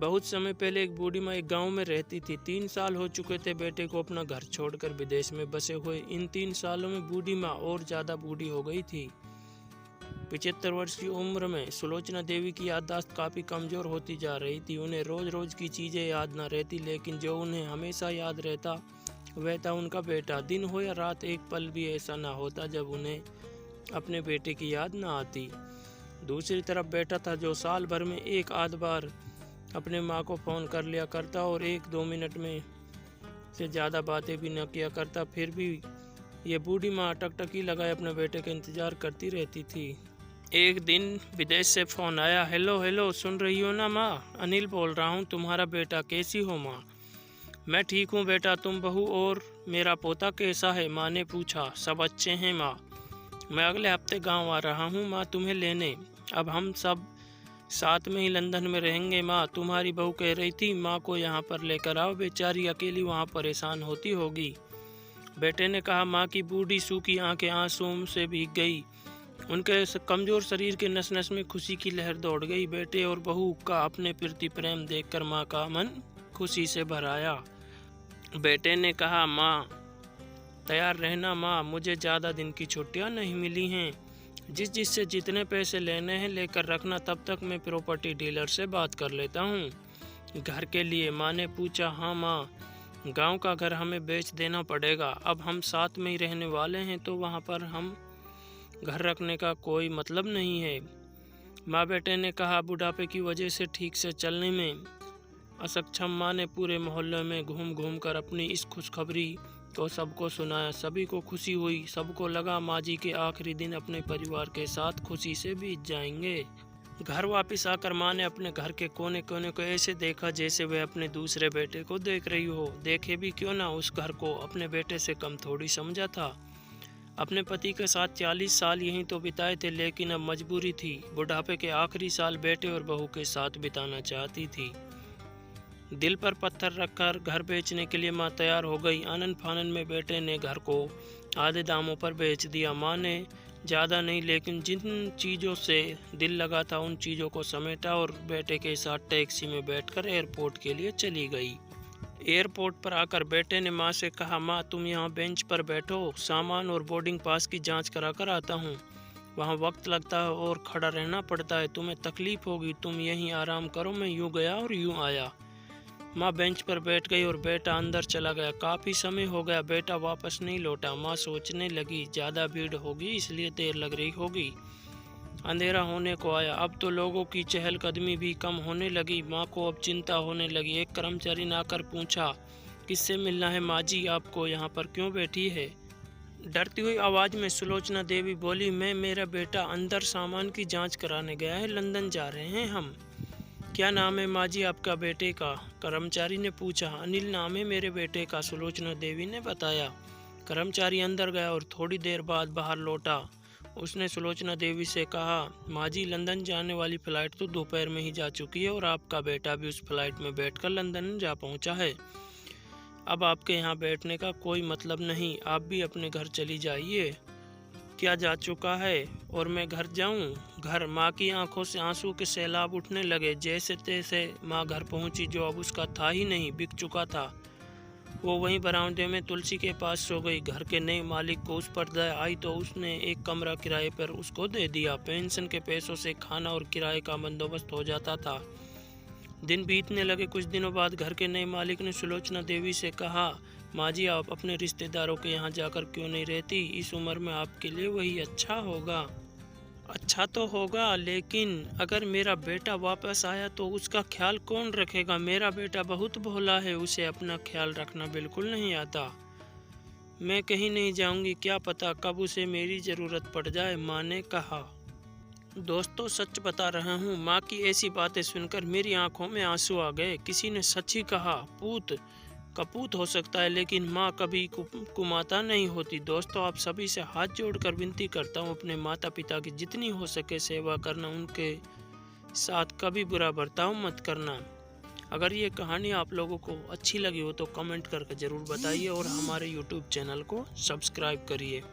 बहुत समय पहले एक बूढ़ी माँ एक गांव में रहती थी। 3 साल हो चुके थे बेटे को अपना घर छोड़कर विदेश में बसे हुए। इन 3 सालों में बूढ़ी माँ और ज्यादा बूढ़ी हो गई थी। 75 वर्ष की उम्र में सुलोचना देवी की याददाश्त काफी कमजोर होती जा रही थी। उन्हें रोज रोज की चीजें याद न रहती, लेकिन जो उन्हें हमेशा याद रहता वह था उनका बेटा। दिन हो या रात, एक पल भी ऐसा न होता जब उन्हें अपने बेटे की याद न आती। दूसरी तरफ बेटा था जो साल भर में एक आध बार अपने माँ को फ़ोन कर लिया करता और 1-2 मिनट में से ज़्यादा बातें भी न किया करता। फिर भी ये बूढ़ी माँ टकटकी लगाए अपने बेटे का इंतज़ार करती रहती थी। एक दिन विदेश से फ़ोन आया। हेलो हेलो, सुन रही हो ना माँ? अनिल बोल रहा हूँ, तुम्हारा बेटा। कैसी हो माँ? मैं ठीक हूँ बेटा, तुम बहू और मेरा पोता कैसा है? माँ ने पूछा। सब अच्छे हैं माँ, मैं अगले हफ्ते गाँव आ रहा हूँ माँ तुम्हें लेने। अब हम सब साथ में ही लंदन में रहेंगे माँ। तुम्हारी बहू कह रही थी माँ को यहाँ पर लेकर आओ, बेचारी अकेली वहाँ परेशान होती होगी। बेटे ने कहा। माँ की बूढ़ी सूखी आंखें आंसुओं से भीग गई। उनके कमजोर शरीर के नस नस में खुशी की लहर दौड़ गई। बेटे और बहू का अपने प्रति प्रेम देखकर माँ का मन खुशी से भर आया। बेटे ने कहा। माँ तैयार रहना माँ, मुझे ज़्यादा दिन की छुट्टियाँ नहीं मिली हैं। जिससे जितने पैसे लेने हैं लेकर रखना, तब तक मैं प्रॉपर्टी डीलर से बात कर लेता हूँ। घर के लिए? माँ ने पूछा। हाँ माँ, गांव का घर हमें बेच देना पड़ेगा। अब हम साथ में ही रहने वाले हैं तो वहाँ पर हम घर रखने का कोई मतलब नहीं है। माँ बेटे ने कहा। बुढ़ापे की वजह से ठीक से चलने में असक्षम माँ ने पूरे मोहल्ले में घूम घूम कर अपनी इस खुशखबरी को सबको सुनाया। सभी को खुशी हुई। सबको लगा माँ जी के आखिरी दिन अपने परिवार के साथ खुशी से बीत जाएंगे। घर वापस आकर माँ ने अपने घर के कोने कोने को ऐसे देखा जैसे वह अपने दूसरे बेटे को देख रही हो। देखे भी क्यों ना, उस घर को अपने बेटे से कम थोड़ी समझा था। अपने पति के साथ 40 साल यहीं तो बिताए थे, लेकिन अब मजबूरी थी। बुढ़ापे के आखिरी साल बेटे और बहू के साथ बिताना चाहती थी। दिल पर पत्थर रखकर घर बेचने के लिए माँ तैयार हो गई। आनन फानन में बेटे ने घर को आधे दामों पर बेच दिया। माँ ने ज़्यादा नहीं, लेकिन जिन चीज़ों से दिल लगा था उन चीज़ों को समेटा और बेटे के साथ टैक्सी में बैठकर एयरपोर्ट के लिए चली गई। एयरपोर्ट पर आकर बेटे ने माँ से कहा। माँ तुम यहाँ बेंच पर बैठो, सामान और बोर्डिंग पास की जाँच करा कर आता हूँ। वहाँ वक्त लगता है और खड़ा रहना पड़ता है, तुम्हें तकलीफ होगी, तुम यहीं आराम करो। मैं यूँ गया और यूँ आया। माँ बेंच पर बैठ गई और बेटा अंदर चला गया। काफ़ी समय हो गया, बेटा वापस नहीं लौटा। माँ सोचने लगी ज़्यादा भीड़ होगी इसलिए देर लग रही होगी। अंधेरा होने को आया। अब तो लोगों की चहलकदमी भी कम होने लगी। माँ को अब चिंता होने लगी। एक कर्मचारी ने आकर पूछा। किससे मिलना है माँ जी आपको? यहाँ पर क्यों बैठी है? डरती हुई आवाज़ में सुलोचना देवी बोली। मैं, मेरा बेटा अंदर सामान की जाँच कराने गया है, लंदन जा रहे हैं हम। क्या नाम है माँ जी आपका बेटे का? कर्मचारी ने पूछा। अनिल नाम है मेरे बेटे का, सुलोचना देवी ने बताया। कर्मचारी अंदर गया और थोड़ी देर बाद बाहर लौटा। उसने सुलोचना देवी से कहा। माँ जी लंदन जाने वाली फ़्लाइट तो दोपहर में ही जा चुकी है और आपका बेटा भी उस फ्लाइट में बैठकर लंदन जा पहुँचा है। अब आपके यहाँ बैठने का कोई मतलब नहीं, आप भी अपने घर चली जाइए। क्या जा चुका है और मैं घर जाऊं? घर? माँ की आंखों से आंसू के सैलाब उठने लगे। जैसे तैसे माँ घर पहुंची, जो अब उसका था ही नहीं, बिक चुका था। वो वहीं बरामदे में तुलसी के पास सो गई। घर के नए मालिक को उस पर दया आई तो उसने एक कमरा किराए पर उसको दे दिया। पेंशन के पैसों से खाना और किराए का बंदोबस्त हो जाता था। दिन बीतने लगे। कुछ दिनों बाद घर के नए मालिक ने सुलोचना देवी से कहा। माँ जी आप अपने रिश्तेदारों के यहाँ जाकर क्यों नहीं रहती? इस उम्र में आपके लिए वही अच्छा होगा। अच्छा तो होगा, लेकिन अगर मेरा बेटा वापस आया तो उसका ख्याल कौन रखेगा? मेरा बेटा बहुत भोला है, उसे अपना ख्याल रखना बिल्कुल नहीं आता। मैं कहीं नहीं जाऊंगी, क्या पता कब उसे मेरी ज़रूरत पड़ जाए, माँ ने कहा। दोस्तों सच बता रहा हूँ, माँ की ऐसी बातें सुनकर मेरी आंखों में आंसू आ गए। किसी ने सच ही कहा, पूत कपूत हो सकता है लेकिन माँ कभी कुमाता नहीं होती। दोस्तों आप सभी से हाथ जोड़कर विनती करता हूँ, अपने माता पिता की जितनी हो सके सेवा करना, उनके साथ कभी बुरा बर्ताव मत करना। अगर ये कहानी आप लोगों को अच्छी लगी हो तो कमेंट करके ज़रूर बताइए और हमारे YouTube चैनल को सब्सक्राइब करिए।